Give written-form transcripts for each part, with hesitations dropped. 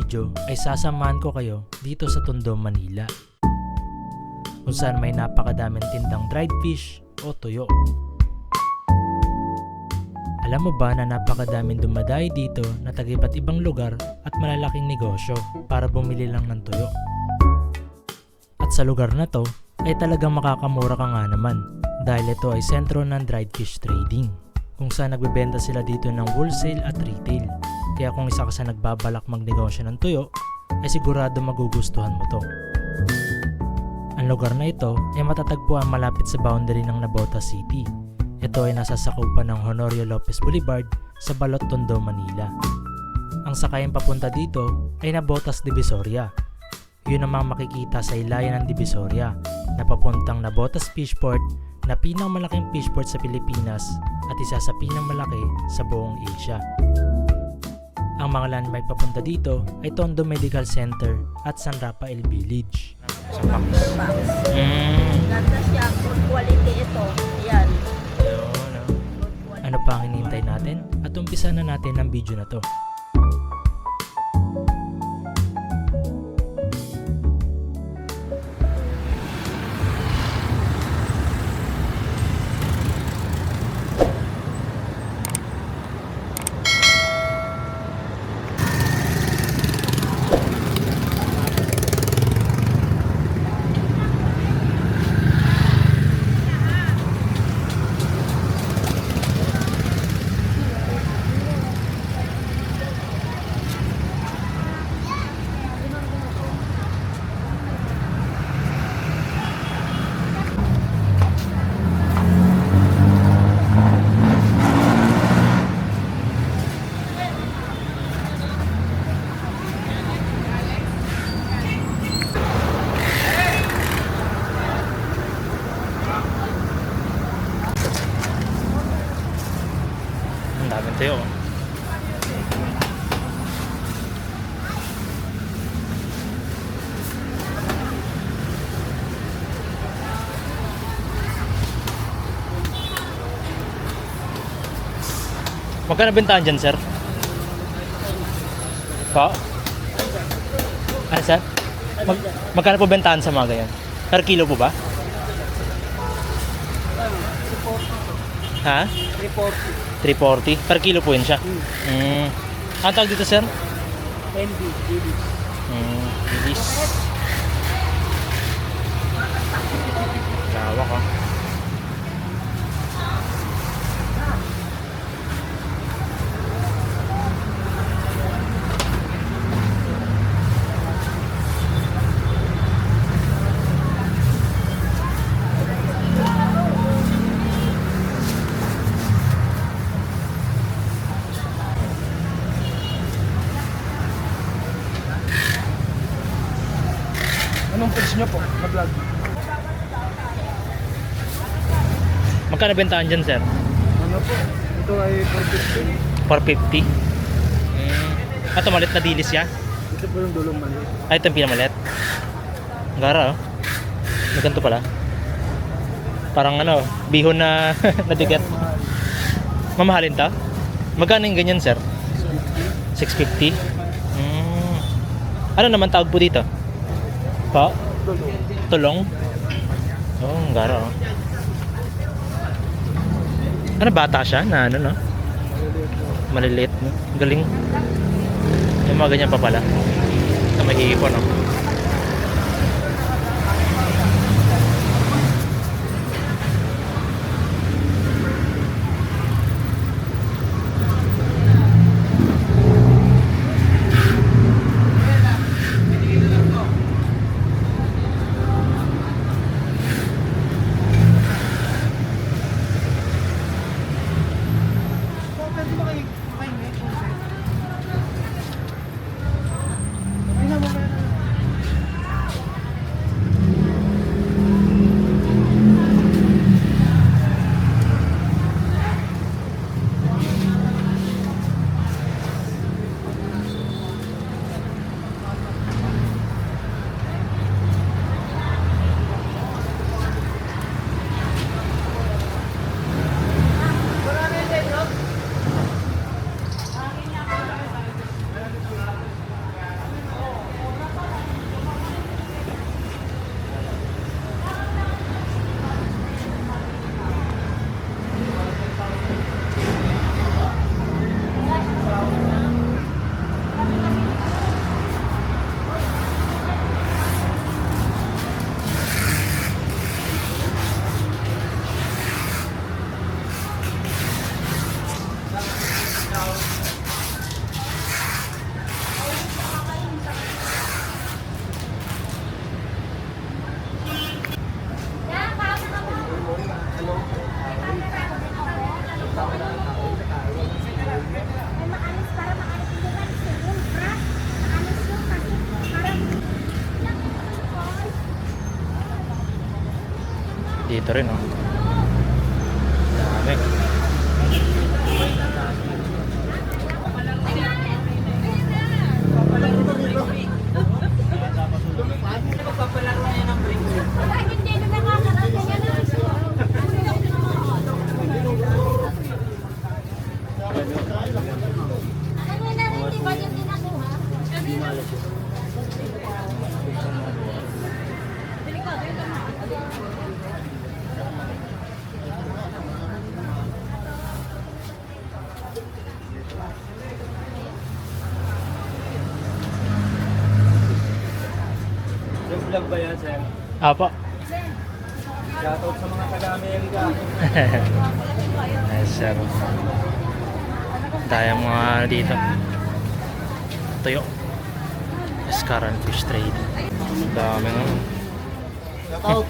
video ay sasamahan ko kayo dito sa Tondo, Manila, kung saan may napakadaming tindang dried fish o tuyo. Alam mo ba na napakadaming dumadayo dito na taga-iba't ibang lugar at malalaking negosyo para bumili lang ng tuyo? At sa lugar na to ay talagang makakamura ka nga naman dahil ito ay sentro ng dried fish trading, kung saan nagbebenta sila dito ng wholesale at retail. Kaya kung isa ka sa nagbabalak magnegosyo ng tuyo, ay sigurado magugustuhan mo to. Ang lugar na ito ay matatagpuan malapit sa boundary ng Navotas City. Ito ay nasa sakupan ng Honorio Lopez Boulevard sa Balot, Tondo, Manila. Ang sakayan papunta dito ay Navotas Divisoria. Yun namang makikita sa ilayan ng Divisoria na papuntang Navotas Fishport, na pinakamalaking fishport sa Pilipinas at isa sa pinakamalaki sa buong Asia. Ang mga landmark papunta dito ay Tondo Medical Center at San Rafael Village. Ganda siya, good quality ito. Ayan. Ano pa ang hinihintay natin? At umpisa na natin ang video na to. Ang daming tuyo. Magkano bentahan dyan, sir? Po? Ano, sir? Magkano po bentahan sa mga ganyan? Per kilo po ba? Ha? 340. Per kilo po yun siya. Ang tawag dito, sir? Bilis. Bilis. Lawak, oh. Anong page nyo po na vlog? Magkano bentahan dyan, sir? Ano po? Ito ay 450. 450. Ito malit na dilis ya? Ito po yung dulong mali. Ay, ito yung pinamalit. Ang gara, oh. May ganito pala. Parang ano, bihon na nabigat. Mamahalin ta? Magkano yung ganyan, sir? 650. Ano naman tawag po dito? Pa? Dulong. Tulong? Oh, ang gara, oh. Ano, bata siya na ano, no? Maliliit, no? Galing. Yung mga ganyan pa pala. Na mahihipon, no? Ito rin, oh. Dami. Yung vlog ba yan, sir? Apo. Shoutout sa mga taga-Amerika. Yes, sir. Dahil mga ano dito. Tuyo. Escaran Fish Trade. Ang dami nga. Shoutout!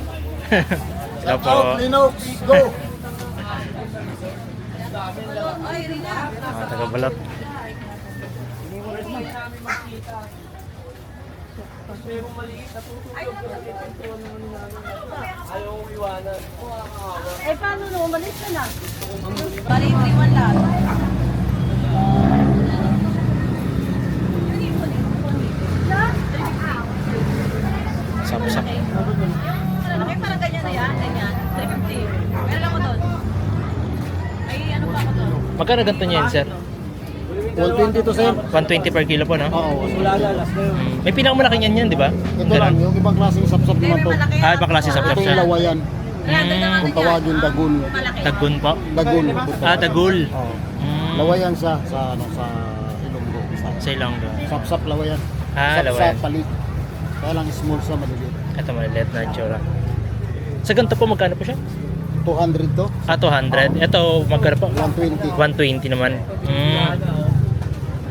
Sila po. Linux! Go! Mga taga-balat. Ayaw iwanan. Eh, paano na? Umalis ka na. Bali, iwan lang. Sapsak. Okay, parang ganyan na yan. Ganyan. 350. Meron ako doon. Ay, ano pa ako doon? Magkano ganito niyan, sir? 120 to, sir. 120 per kilo po, no? Oo, wala na. Last na yun. May pinakamalaki niyan yan, di ba? Ito lang, yung ibang klaseng sapsap Hindi, naman to. malaki yan. Ah, ibang klase sapsap Ito siya. yung lawayan. Kaya doon naman Kung yan. tawagin dagun. Malaki. Tagun po. Dagun. Ah, dagul. Oo. Mm. Lawayan siya sa Ilonggo. Sa Ilonggo. Sapsap lawayan. Ah, lawayan. Sapsap palit. Kaya lang small sa maliliit. Ito maliit na itsura. Sa ganito po, magkano po siya? 200 to. Ah, 200. Ito, magkano po? 120. 120 naman. Mm.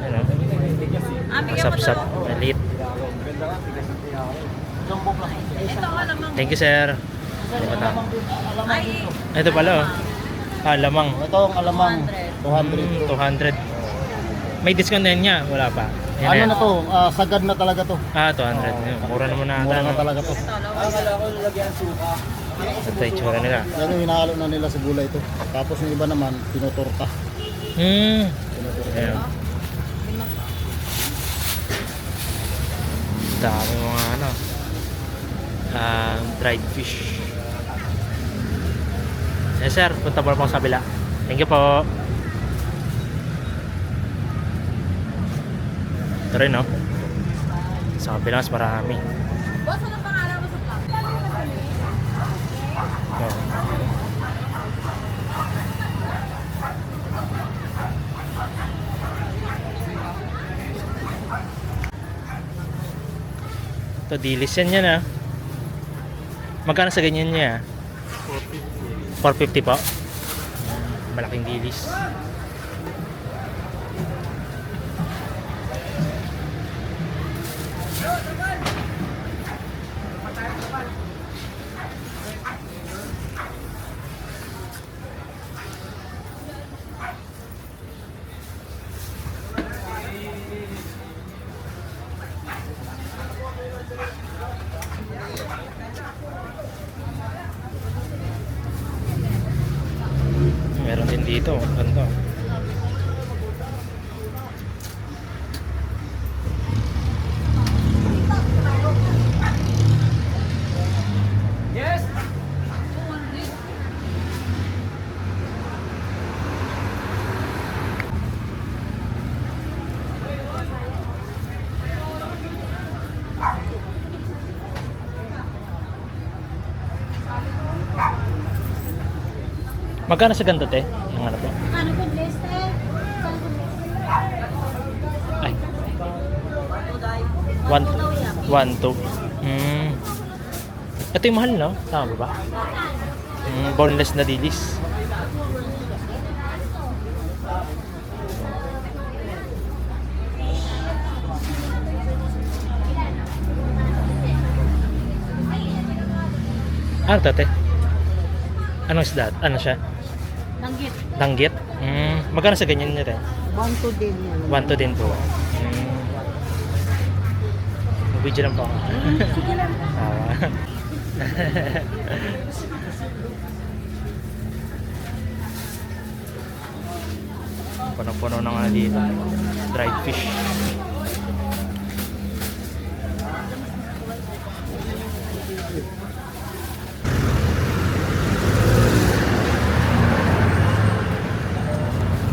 Ano? Ah, bigyan mo Masapsap. doon. Maliit. Ito, alamang. Thank you, sir. Ano ba ito? Ay, Ito pala, oh. Ah, lamang. Ito ang alamang 200 to. 200. May discount na yun niya? Wala pa. Yan Ano yan. na to? Sagad na talaga to. Ah, 200. Mura naman na Mura na ata. talaga to. Ito yung itsura nila. Yan yung hinahalo na nila sa gulay to. Tapos yung iba naman, tinutorta. Hmm. Tinutorta. Ayan. Dami mga ano. Dried fish. Yes, sir. Punta po ako sa kabila. Thank you po. Ito rin, no? Sa kabila, mas marami. boss, anong pangalan mo sa vlog? Oh. Ito, dilis yan yan, ah. Magkano sa ganyan niya? 450 po. Malaking dilis. Meron din dito, ganito. Yes! Magkano sa ganito, te? Yung ano po? Ano po, Lester? Ay, Tuday. 1, 2. Ito yung mahal, no? Tama ba ba? Boneless na dilis. Ano to, te? Anong isda? Ano siya? Nanggit. Langgit? Magkano sa ganyan niya, te? 1 din yan. 1 to din po. Mag-video lang po ako. Sige lang. Tawa. Puno-puno na nga dito. Dried fish.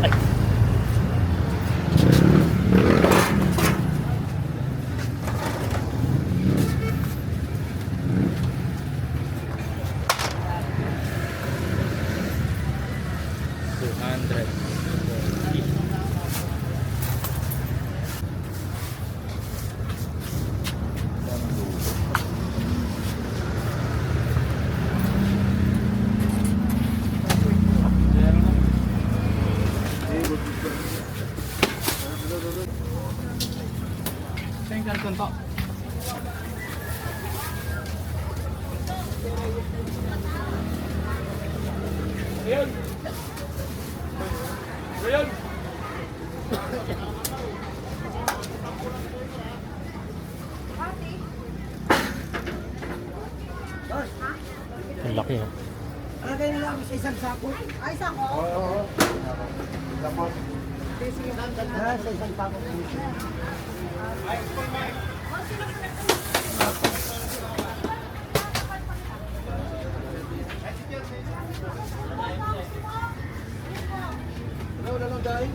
Ay. Ang laki oh. Lagay na lang sa isang sako. Ay, saan ko? Oo. Tapos, sa isang sako. Hello, dahil.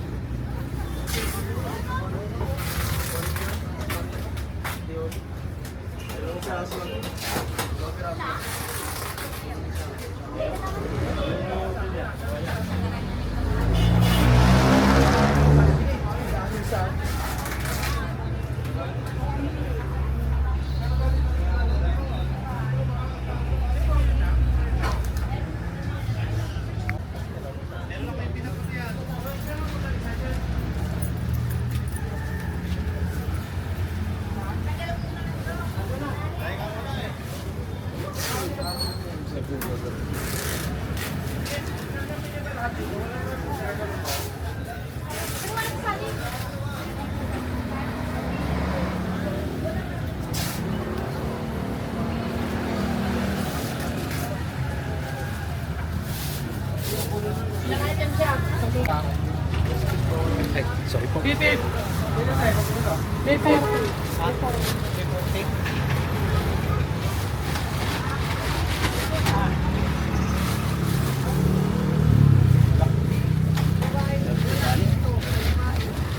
Ay, sorry po.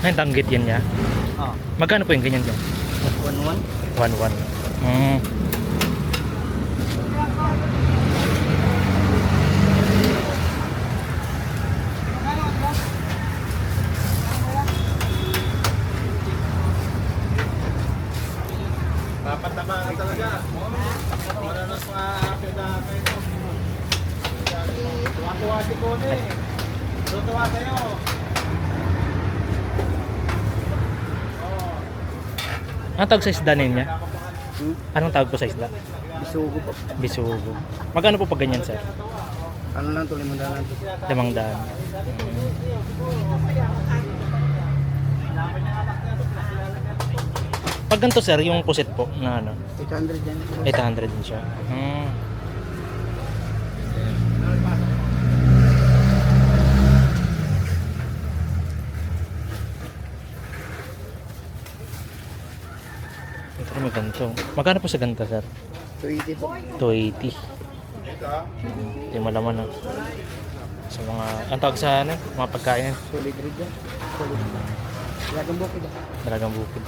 Ay, tanggit yan niya. Ah, Magkano po yung ganyan dyan? 1-1. 1-1. Mm. Papatama ka talaga. Wala na sa pinaka ito. Tuwa-tuwa si Kone. Tuwa sa'yo. Anong tawag sa isda niya? Anong tawag po sa isda? Isugo po. Bisugo. Magkano po pag ganyan, sir? Ano lang to, 500 lang to. 500. Pag ganito, sir, yung pusit po na ano, 800 yan. 800 din siya. Ito may ganito. Magkano po sa ganito, sir? 280 po. 280. Hindi malaman, no? Sa mga, ang tawag sa ano, mga pagkain, Solid red yan. Solid. Lagang bukid. Dalagang bukid.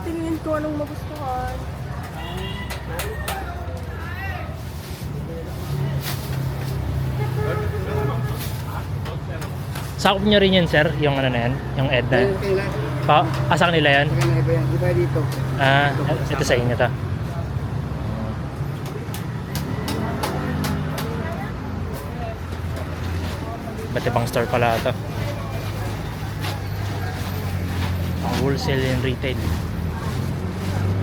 Tingin ko anong magustuhan. Sakop nyo rin yan, sir, yung ano na yan, yung Edna. Asa kanila yan? Iba yan. Iba dito. Ah, ito sa inyo to. Ba't ibang store pala ito? Ang wholesale and retail.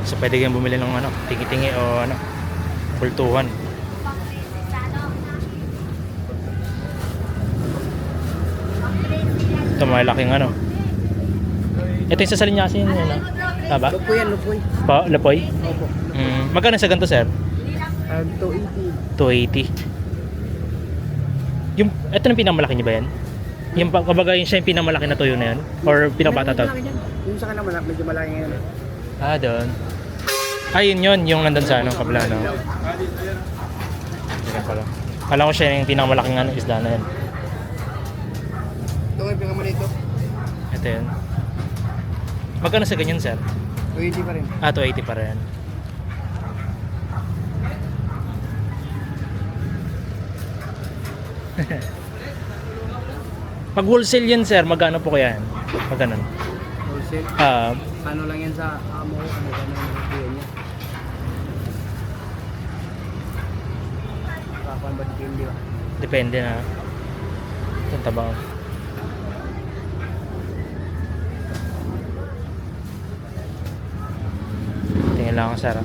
So pwede kayong bumili ng ano, tingi-tingi o ano, bultuhan. Ito malaking ano. Ito yung sa Salinyasin yun, ano? Taba? Lupoy yan, lupoy. Pa, lapoy? Opo. Magkano sa ganito, sir? 280. 280. Yung, ito na pinakamalaki niya ba yan? Yung, kumbaga yun siya yung pinakamalaki na tuyo na yan? Or pinakabata to? Yung sa kanila, medyo malaki ngayon. Ah, doon. Ah, yun, yung nandun sa ano, kabla, no? Ganyan pala. Kala ko siya yung pinakamalaking ano, isda na yan. Ito nga yung pinakamalito. Ito yun. Magkano sa ganyan, sir? 280 pa rin. Ah, 280 pa rin. Pag wholesale yan, sir, magkano po kaya yan? Pag ganun. Wholesale. Ano lang yan sa amo, ano ka na yung biyan niya. Kapan ba depende ba? Depende na. Yung tabaw. Tingin lang ako, sir.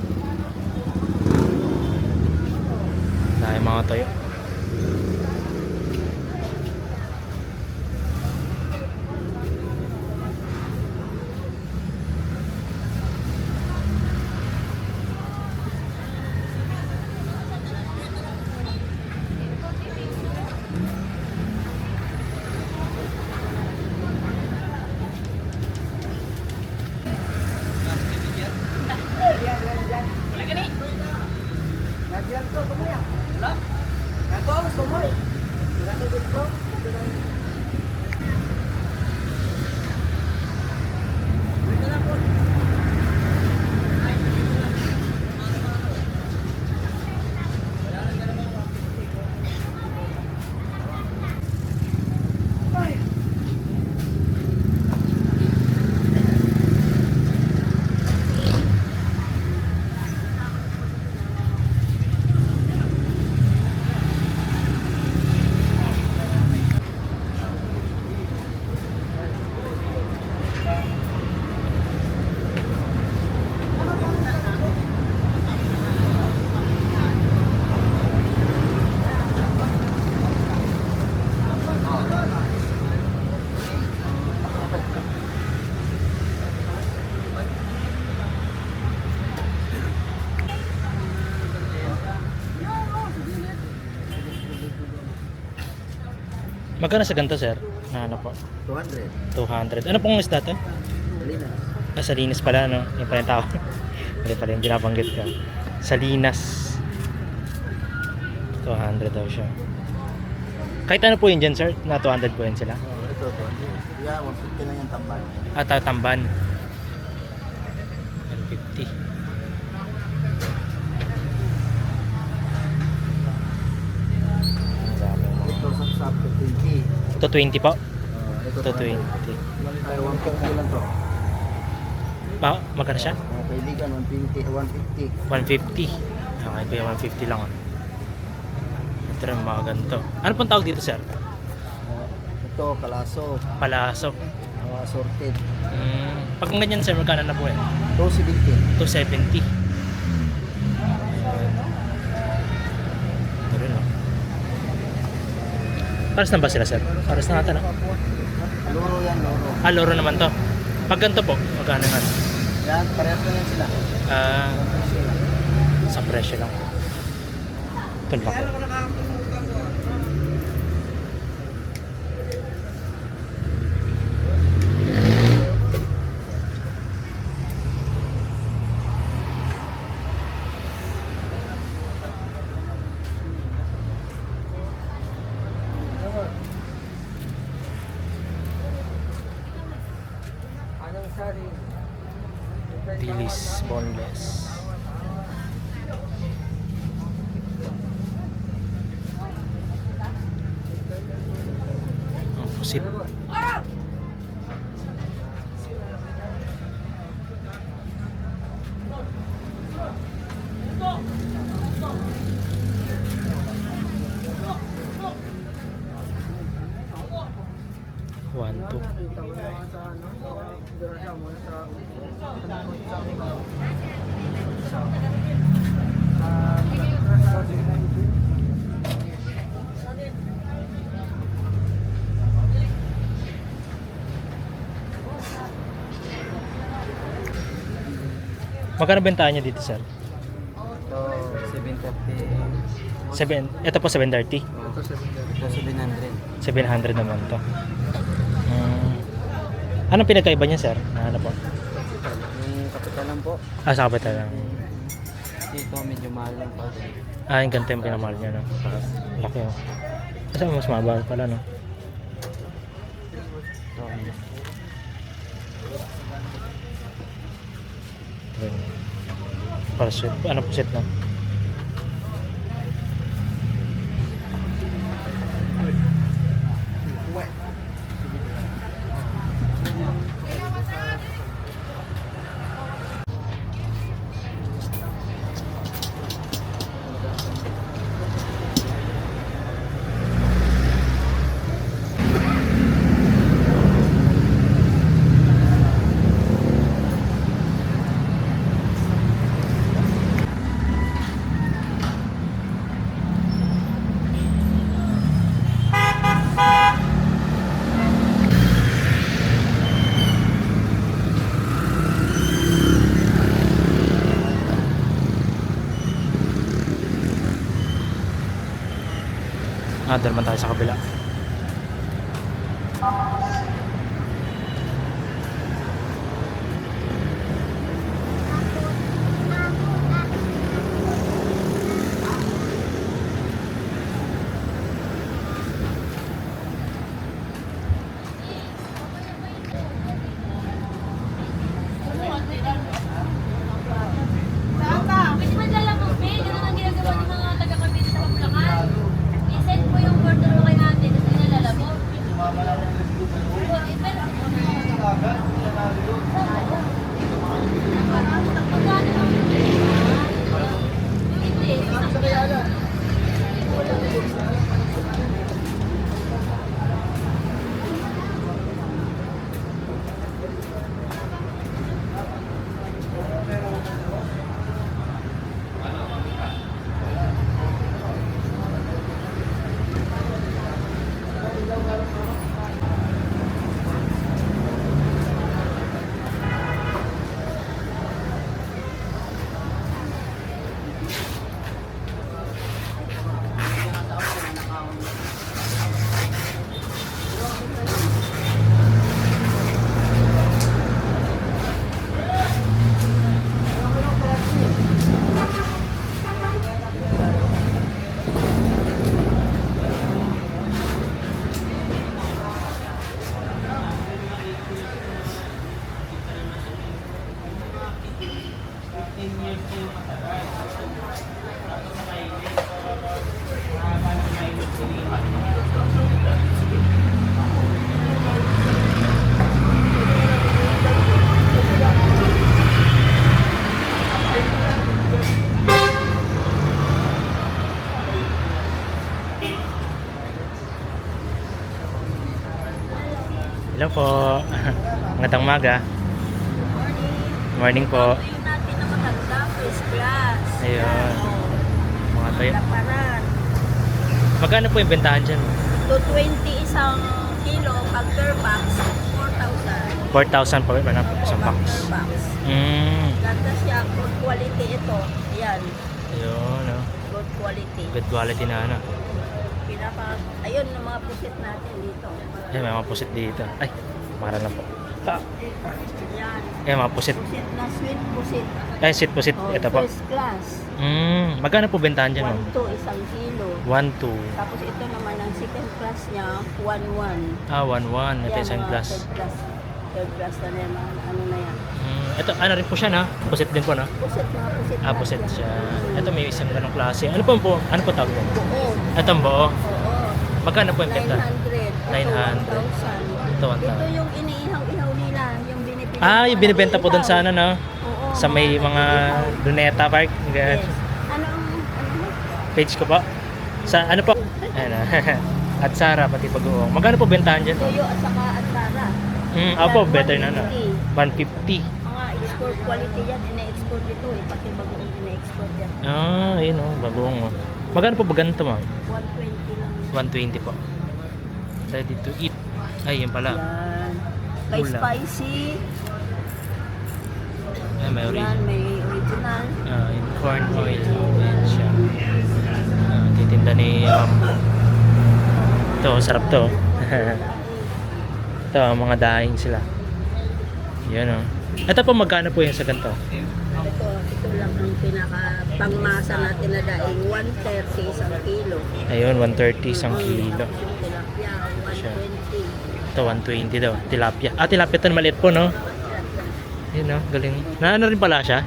Dahil mga toyo. Magkano sa ganito, sir? Na ano po? 200. 200. Ano pong isda to? Salinas. Ah, Salinas pala, no? Yung pala yung tao. Hindi pala yung binabanggit ka. Salinas. 200 daw siya. Kahit ano po yun dyan, sir? Na 200 po yun sila? Ito, 200. Yeah, 150 lang yung tamban. At tamban. 150. Ang dami mo. Ito, sap-sap, 20. Ito 20 po? Ito, Ito 20. Ay, 150 lang to. Magkano siya? Mga kaibigan, 150. 150. Okay, kaya 150 lang. Ito rin mga ganito. Ano pong tawag dito, sir? Ito, kalaso. Palaso. Assorted. Pag ganyan, sir, magkano na po yan? 270. 270. Ito rin, oh. Paras na ba sila, sir? Paras na natin, ah. Loro yan, loro. Ah, loro naman to. Pag ganito po, magkano naman? Yan, parehas na yan sila. Ah, sa presyo lang. Ito lang. Dilis, boneless. Ang pusit. One, two. Magkano bentahan niya dito, sir? Ito, 730. Ito po 730. Ito, 700. 700 naman to. Anong pinagkaiba niya, sir? Ano po? Yung kapital lang po. Sa kapital lang. Dito, medyo mahal lang pa. Yung ganito yung pinamahal niya, no? Laki, oh. Kasi mas mababa pala, no? Ito, Para set. Ano po set na? Doon naman tayo sa kabila. Pwede man lang ang pay, ganun ang ginagawa ng mga taga-Cavite sa Pampulacan. I-send mo yung order mo kay natin, tapos inalala mo. Hello po. Magandang umaga. Morning po. Tuyo natin na maganda, first class. Ayun. Mga tayo. Laparan. Magkano po yung bentahan dyan? 220 isang kilo, pag per box, 4,000 4,000 po ba na isang box? per box. Ganda siya, good quality ito. Ayan, Ayun, oh. good quality. Good quality na ano. Ayun, yung mga pusit natin dito. Ayan, may mga pusit dito. Ay, para lang po. Ayan, Ayan, mga pusit. pusit na sweet pusit. Ay, sit pusit. Oh, Ito po. first class. Magkano po bentahan dyan, ma'am? 1,2 isang kilo. 1,2. Tapos ito naman ang second class niya, 1,1. 1,1. Ito Yan, isang mga glass. Third class na naman. Ano na yan? Ito, ano rin po siya, na? Pusit din po, na? Pusit, mga pusit. Pusit yan. siya. Ito, may isang ganong klase. Ano po tawag po? Oo. Ito ang buo. Oo. Magkano po yung benta? 900. 900. Ito, 1,000. Ito yung iniihaw-ihaw nila. Yung binibenta. Yung binibenta po doon sa ano, no? Oo. Sa may mga Luneta Park. Yes. Ganyan. Ano mo? Page ko po. Sa ano po? Ayan, at Sara, pati pag-uong. Magkano po bentahan dyan? Tuyo at saka atara. Opo, better na na. 150. Mga export quality yan. Ina-export ito eh. Pati bagong ina-export yan. Ayun o, bagoong o. Magkano po ba ganito, ma'am? 120 lang. 120 po. Ready to eat. Ay, yun pala. Yan. May Ulam. spicy. Ay, may Yan, original. may original. Yung corn oil. Ayan siya. Titinda ni ma'am. Ito, sarap to. Ito, mga daing sila. Yan o. Ito po, magkano po yung sa ganito? Ito lang ang pinaka pangmasa natin na daing 130 isang kilo. Ayun, 130 isang kilo. Tilapia, Siya. 120. Ito, 120 daw. Tilapia. Tilapia ito, maliit po, no? Yun, no? Galing. Ano rin pala siya?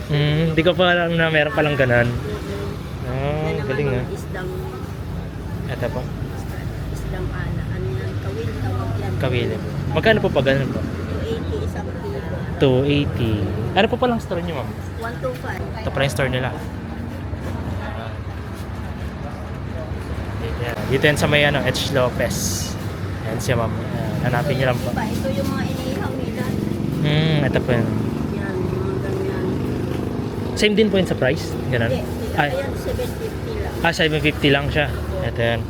Hindi ko pa alam na meron palang ganun. Yan naman Galing, mga ah. isdang Ito po. isdang ala. Ano yan? Kawil, tawag yan. Kawili. Magkano po pa ganun po? 280 isang kilo. 280. Ano po palang store nyo, ma'am? 125. Ito pala yung store nila. Dito yan sa may H. Lopez. Ayan siya, ma'am. Hanapin nyo lang po. Ito yung mga inihaw nila. Ito po yun. Yan, mga ganyan. Same din po yun sa price? Ganun? Hindi, Ay, ayan 750 lang. 750 lang siya. Ito yan.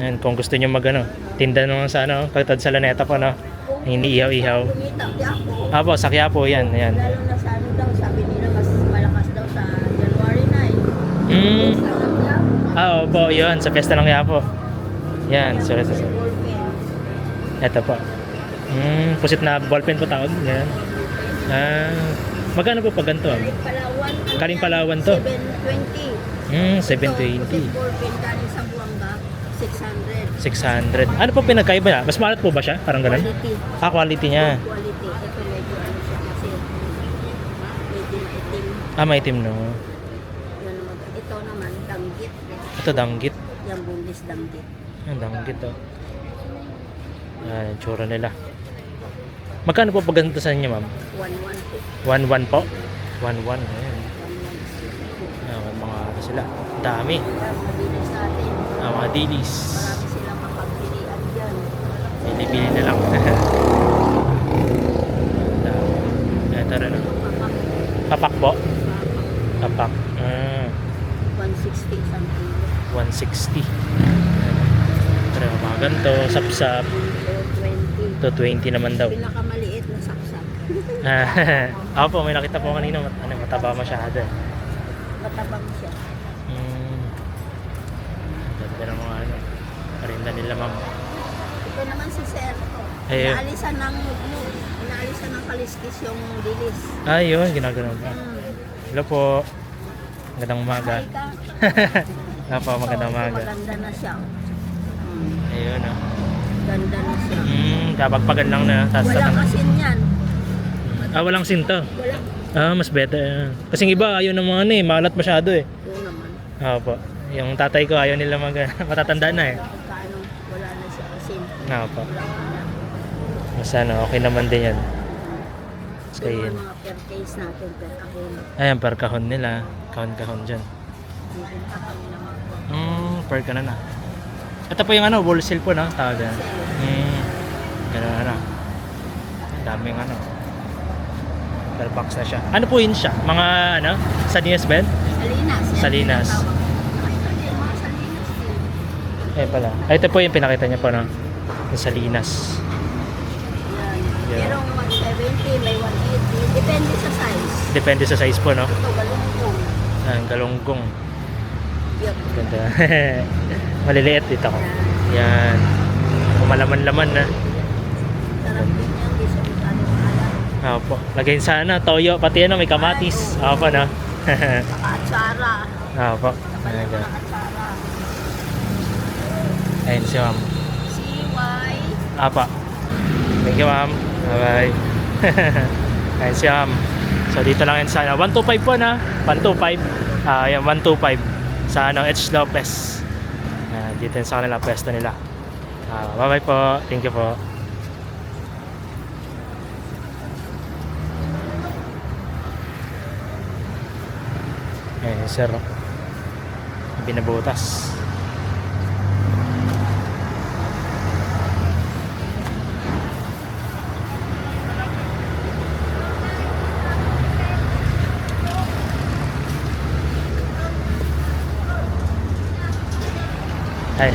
Ayan, kung gusto nyo tinda naman sa katad sa Laneta po, no? Hindi ihaw-ihaw. Kumita, di ako. Apo, sa Quiapo, yan. Ayan. Lalo na sa ano daw, sabi nila mas malakas daw sa January 9. Mm. Sa Quiapo. Opo, yun. Sa pesta ng Quiapo. Yan. Sorry. Ito po. Pusit na ballpen po tawag. Yan. Magkano po pag ganito? Palawan. Kaling Palawan to. 720. 720. Pusit ballpen galing sa Buanga, 600. 600. Ano po pinagkaiba niya? Mas mahal po ba siya? Parang ganun? Quality. Quality niya. Quality. Ito medyo ano siya kasi medyo itim. Maitim, no? Yan naman. Ito naman, danggit. Ito, danggit. Yung bundis danggit. Ang danggit, oh. Yan, tsura nila. Magkano po pag ganito sa inyo, ma'am? 1-1 po. 1-1 po? 1-1. Ayan. Mga sila. Dami. Mabilis natin. Mga dilis. Marami silang mapagpilian dyan. Bili-bili na lang. Ito rin. Papak po? Papak. 160 isang kilo. 160. Pero mga ganito, sapsap. 220 naman daw. Pinakamaliit na saksak. Ako po, may nakita po kanina, mataba masyado. Matabang siya. Ganda ng mga parinda nila, ma'am. Ito naman si Sir. Ayun. Inaalisan ng kaliskis yung dilis. Ayun, ginagano po. Hello po. Magandang umaga. Hi ka. Po, magandang umaga. Maganda na siya. Ayun, ah. Ganda na siya. Kapagpagan lang na. Wala kasin yan. Walang sinto. Wala. Mas better. Kasi iba, ayaw ng mga malat masyado eh. Oo naman. Po. Yung tatay ko, ayaw nila matatanda na eh. Pagkaano, wala na siya kasin. Po. Wala na. Mas okay naman din yan. Ito yung mga per case natin, per kahon. Ayan, per kahon nila. Kahon-kahon dyan. Bibinta kami naman. Per ka na. Ito po yung wholesale po, no? Tawag yan. Ganun, daming per box na siya. Ano po yun siya? Mga Salinas ba yun? Salinas. yan. Salinas. Nakita niyo yung mga Salinas din. Pala. Ito po yung pinakita niya po, no? Yung Salinas. Yan. Yeah. Merong 170, may 180. Depende sa size. Depende sa size po, no? Ito, galunggong. Galunggong. Yup. Ganda. Maliliit dito ko. Yan. Malaman-laman na. Sarap din yan. Di siya masyado maalat. Opo. Lagyan sa toyo. Pati may kamatis. Opo, no? Saka atsara. Opo. Kapal ng mga atsara. Ayun si ma'am. CY. Apa. Thank you, ma'am. Bye-bye. Ayun si ma'am. So, dito lang yan sa 125 po na. 125. Yan, 125. Sa H. Lopez. Dito yan sa kanila, pwesto nila. Bye-bye po. Thank you po. Sir. Binabutas. Hi.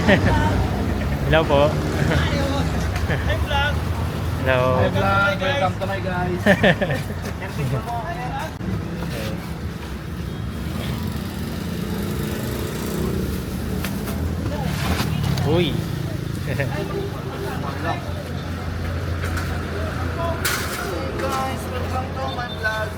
Hello po. Hello. Welcome to my guys. Uy. Guys, welcome to my vlog.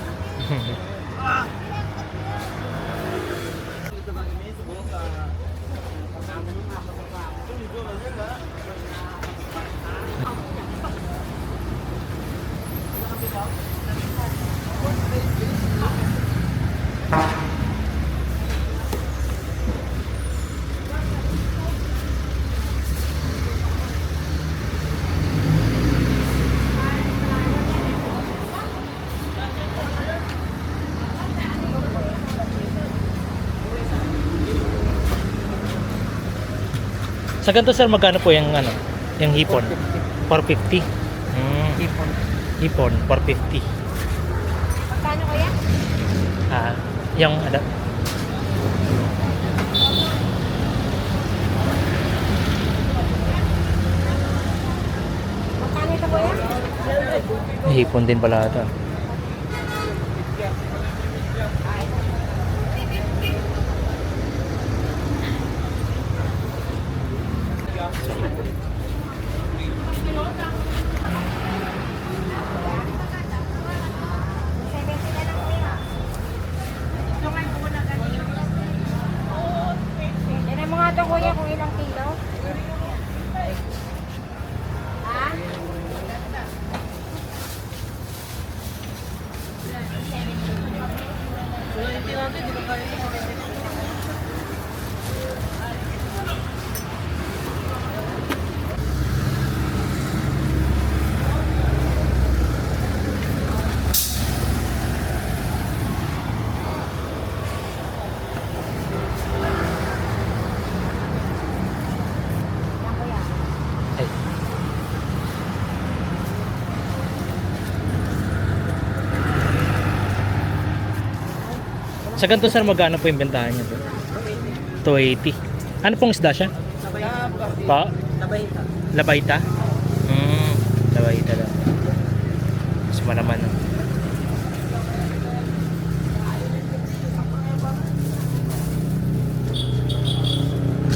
Sa ganito sir, magkano po yung ano, yung hipon? 450. Hipon 450. Magkano kuya? Yung ano, Magkano ito kuya? hipon din pala ito. Yan ang mga ito kuya kung ilang kilo. Ha? Yan kuya. Ay. Sa ganito sir, magkano po yung bentahan niya po? 280. Ano pong isda siya? Pa? Labayta. Labayta? Labayta daw. Mas malaman.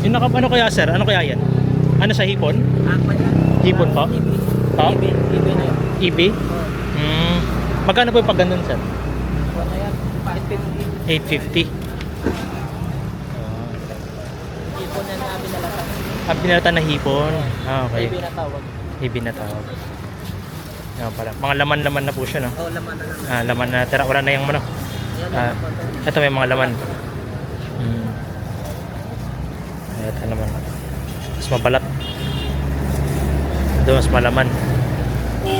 Yung ano kaya sir? Ano kaya yan? Ano sa hipon? Hipon pa? Pa? EB? Magkano po yung pag ganun sir? 850. Ipon na namin nalatan. Binalatan na hipon. Okay. Binatawag. Ibinatawag. Pala. Mga laman-laman na po siya, no? Oh, laman na lang. Laman na tira. Wala na yung ano. Yan Ito may mga laman. Ito naman. Mas mabalat. Ito mas malaman. Siya.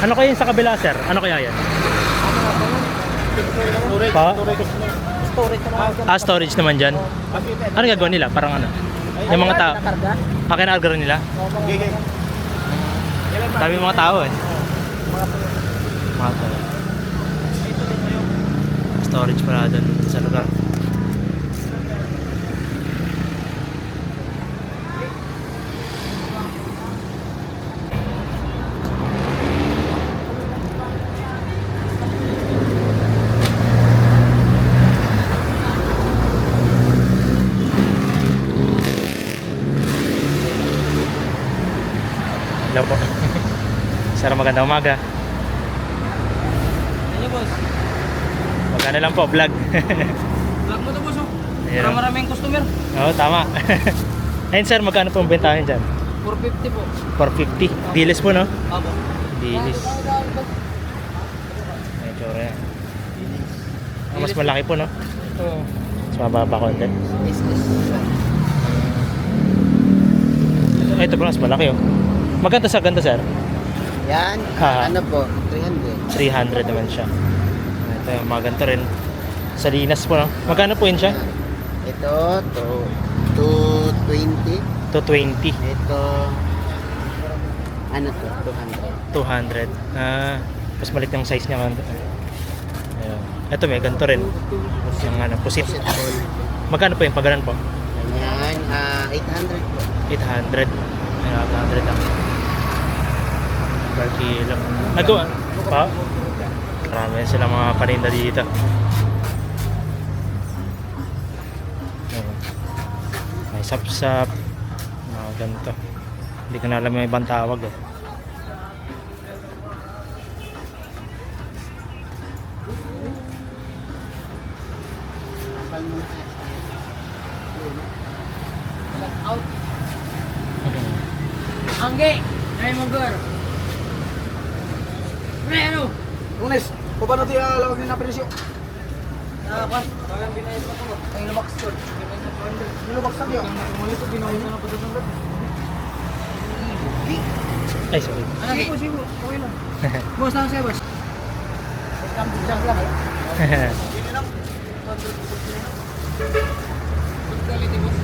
Ano kaya yung sa kabila, sir? Ano kaya yan? Pa? Storage na Storage naman dyan. Ano gagawin nila? Parang ano? Yung mga tao. Kinarga nila? Dami mga tao eh. Mga tao. Storage pala doon sa lugar. Hello po. Sir, magandang umaga. Ano boss? Magkano lang po, vlog. Vlog mo to boss oh. Ayun. Para maraming customer. Oo, tama. Ayun sir, magkano po ang bentahin dyan? 450 po. 450. Dilis po, no? Apo. Dilis. Ay, tsura yan. Mas malaki po, no? Oo. Mas mababa konti. Ito po, mas malaki, oh. Maganda sa ganda, sir? Yan. Ha. Ano po? 300. 300 naman siya. Ito, yung mga ganito rin. Salinas po, no? Magkano po yun siya? Ito, 220. 220. Ito, ano to, 200. 200. Mas maliit yung size niya. Ayan. Ito may ganito rin. Yung ano, pusit. Pusit ball. Magkano po yung pagalan po? Ganyan, 800 po. 800. Ayan, 800 lang. Per kilo. Nagawa pa? Marami sila mga paninda dito. Ayan. May sapsap. Mga ganito. Hindi ko na alam yung ibang tawag eh. Angge! Ay mo girl! Pre, ano? Unes, kung paano ito ialawag din na presyo? Kwan? Ay, lumaks yun. Lumaks na yun. Muli ito, ginawa na pa sa Ay, sorry. Ano? Sige, sige. Okay lang. Boss lang siya, boss. Jump lang. Hindi lang. Quality, boss.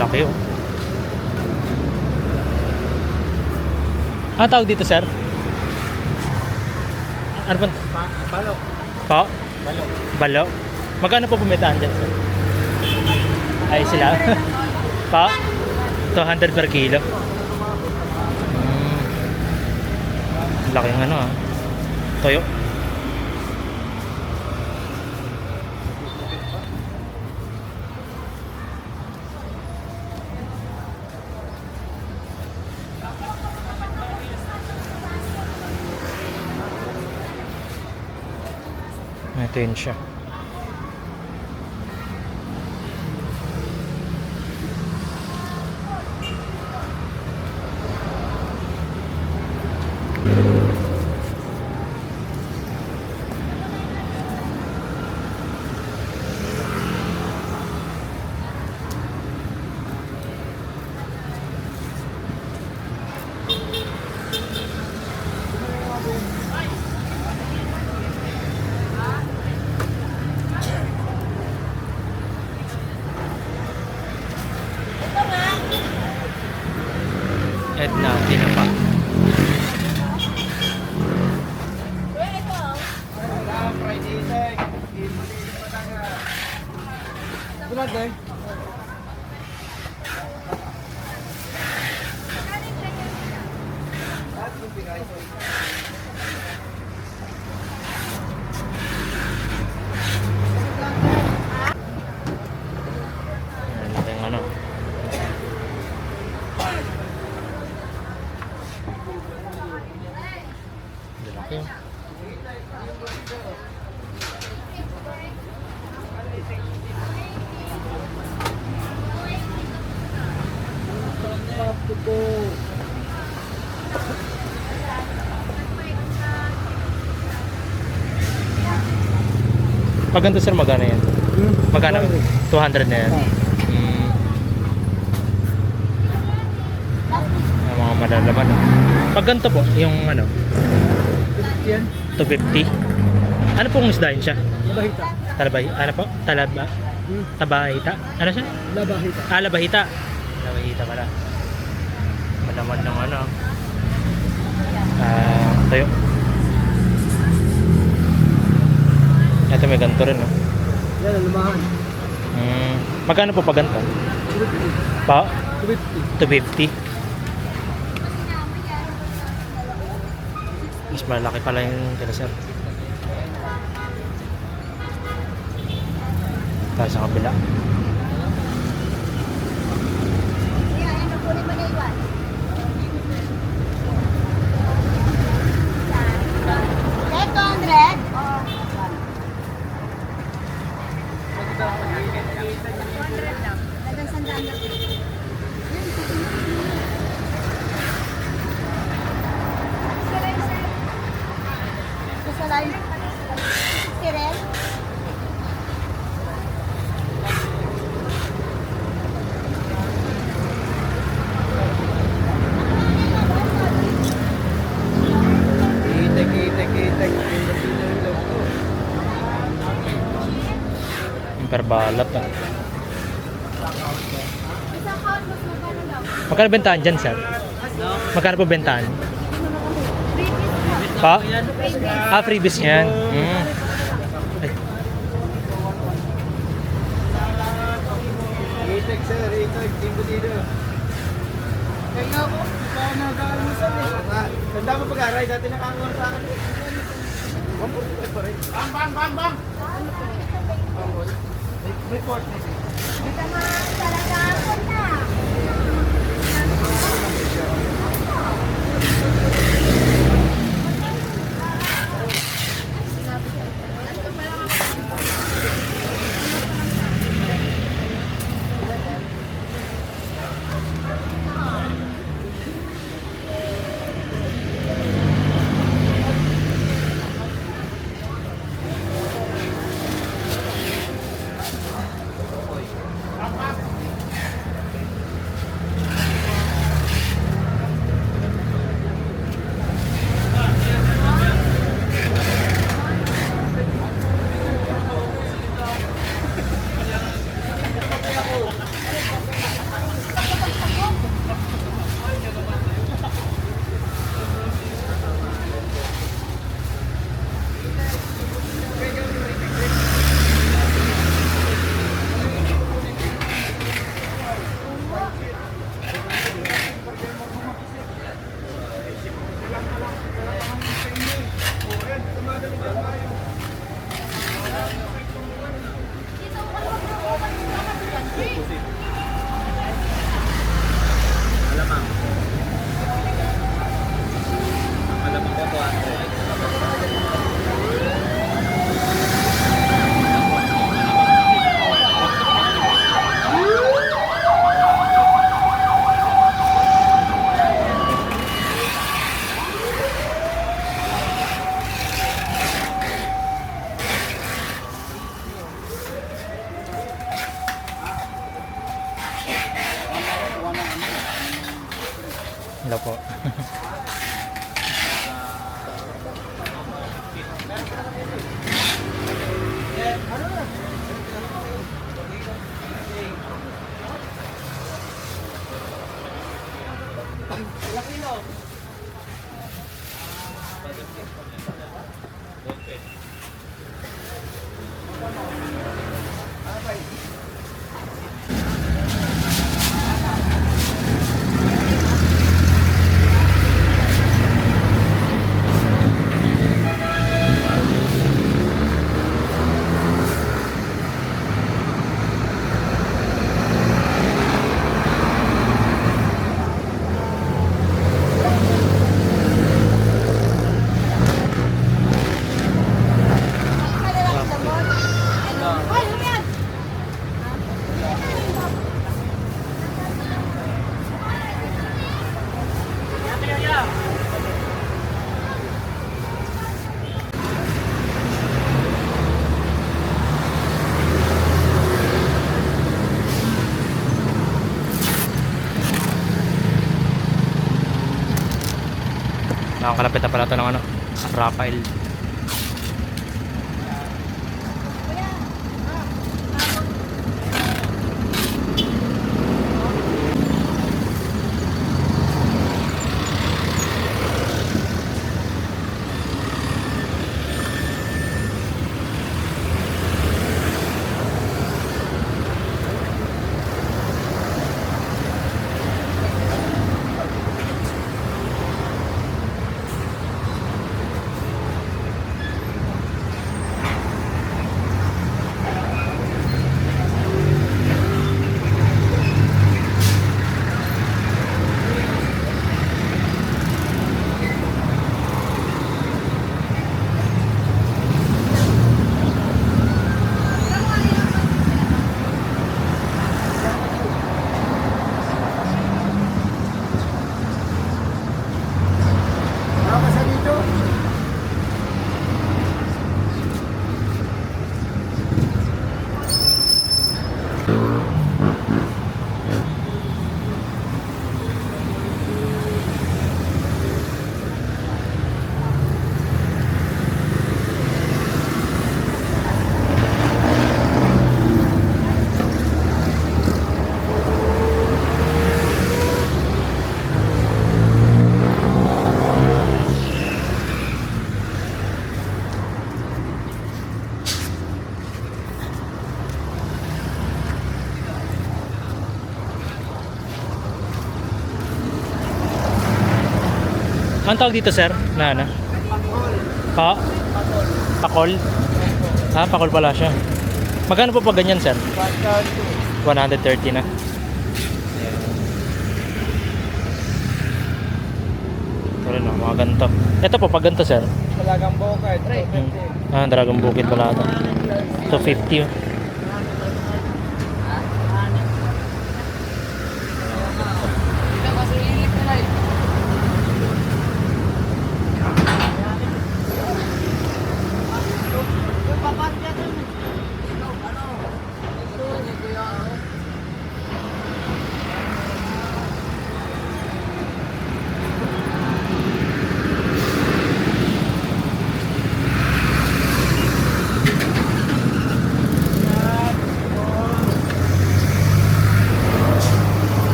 Laki oh. Tawag dito, sir? Ano ba? Balo. Pa? Balo. Balo? Magkano po pumitaan dyan, sir? Ay, sila? Pa? 200 per kilo. Laki ng ano ah. Toyo. Ito yun siya. Edna, tinapa. Bulag eh. Ayan, ito yung ano. Laki oh. Pag ganito, sir, magkano yan? Magkano? 200 na yan. Ang mga malalaman. Pag ganito po, yung ano, Yan. 250. Ano pong isda yun siya? Labahita. Talabay, ano po? Tabahita? Ano siya? Labahita. Labahita. Labahita pala. Malaman ng ano. Tayo. Ito may ganito rin, no? Yan, ang lumahan. Magkano po pag ganito? Pa? 250. 250. Mas malaki pala yung kila sir. Tayo sa kabila. Itek. Yung perbalat ah. Magkano bentahan dyan sir? Magkano po bentahan? Pa? Ah, freebies yan. Ay, Itek sir, itek. Timbo dito. Kaya nga ako, ikaw nag-aalusan eh. Tanda mo pag-aray, dati nakakuha sa akin. 145 pa rin. Bang! May port na siya. Hello po. Nakakalapit na pala ito ng ano, Rafael. Anong tawag dito, sir? Na ano? Pa? Pakol? Ah, pakol pala siya. Magkano po pag ganyan, sir? 130 na. Pero no, mga ganito. Ito po, pag ganito, sir. Talagang bukid. Ah, Dragon Bukid pala ito. 250.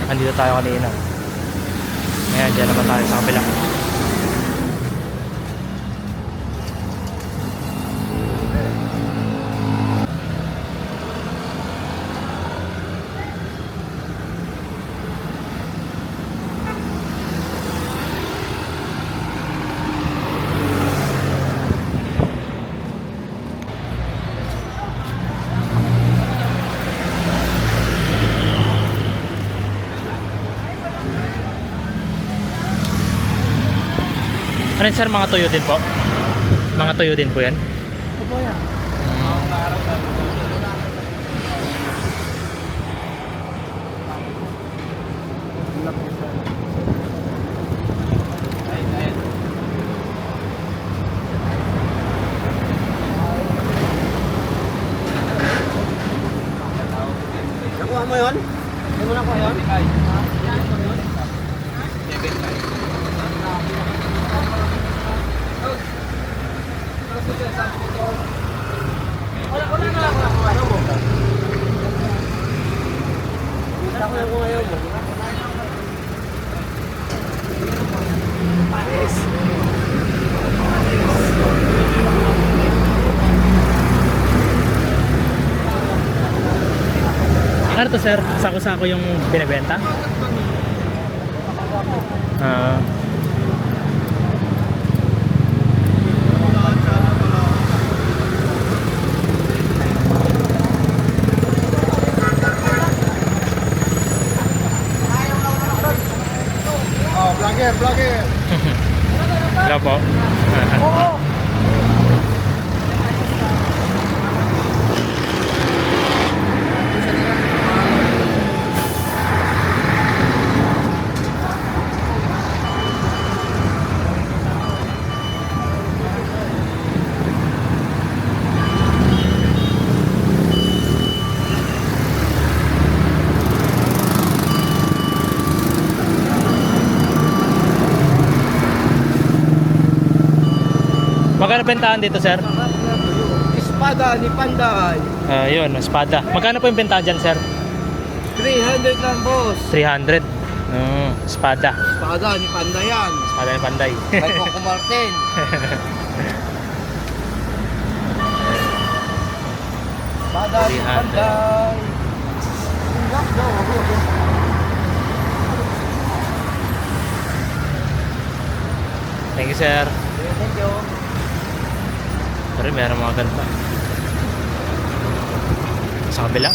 Andito tayo kanina. Ngayon, dyan naman tayo sa kabila. Ano yun, sir? Mga tuyo din po? Mga tuyo din po yan? Opo yan. Magkano to, sir? Sako-sako yung binibenta? Ah. Oh, vlogger, vlogger. Hello po. Magkano bentahan dito, sir? Espada ni Panday. Yun, espada. Magkano po yung bentahan dyan, sir? 300 lang, boss. 300. Espada. Espada ni Panday yan. Espada ng Panday. Kay Coco Martin. Espada ni 300. Panday. Thank you, sir. Thank you. Pero meron mga ganda. Sa kabila.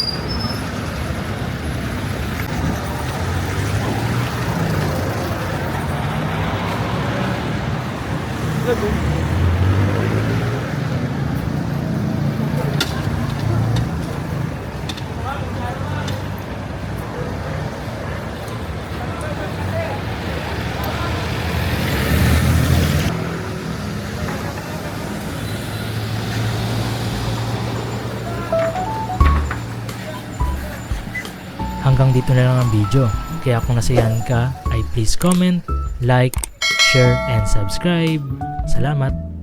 Hanggang dito na lang ang video. Kaya kung nasayahan ka, ay please comment, like, share, and subscribe. Salamat!